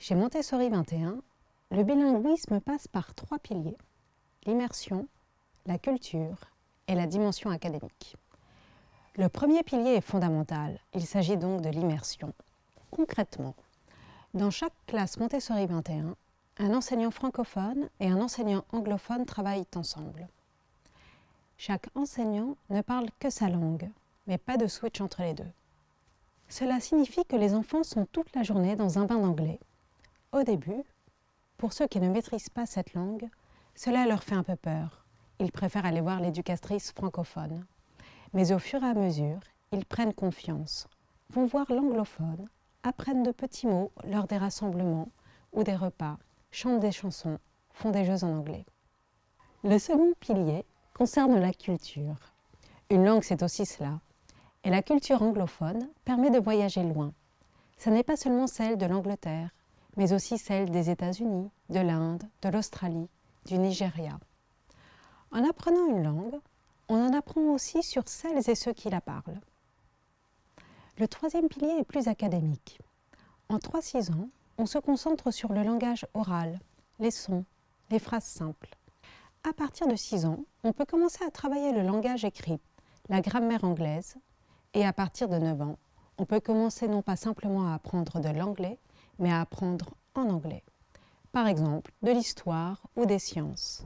Chez Montessori 21, le bilinguisme passe par 3 piliers: l'immersion, la culture et la dimension académique. Le premier pilier est fondamental, il s'agit donc de l'immersion. Concrètement, dans chaque classe Montessori 21, un enseignant francophone et un enseignant anglophone travaillent ensemble. Chaque enseignant ne parle que sa langue, mais pas de switch entre les deux. Cela signifie que les enfants sont toute la journée dans un bain d'anglais. Au début, pour ceux qui ne maîtrisent pas cette langue, cela leur fait un peu peur. Ils préfèrent aller voir l'éducatrice francophone. Mais au fur et à mesure, ils prennent confiance, vont voir l'anglophone, apprennent de petits mots lors des rassemblements ou des repas, chantent des chansons, font des jeux en anglais. Le second pilier concerne la culture. Une langue, c'est aussi cela. Et la culture anglophone permet de voyager loin. Ce n'est pas seulement celle de l'Angleterre, mais aussi celle des États-Unis, de l'Inde, de l'Australie, du Nigeria. En apprenant une langue, on en apprend aussi sur celles et ceux qui la parlent. Le troisième pilier est plus académique. En 3-6 ans, on se concentre sur le langage oral, les sons, les phrases simples. À partir de 6 ans, on peut commencer à travailler le langage écrit, la grammaire anglaise, et à partir de 9 ans, on peut commencer non pas simplement à apprendre de l'anglais, mais à apprendre en anglais. Par exemple, de l'histoire ou des sciences.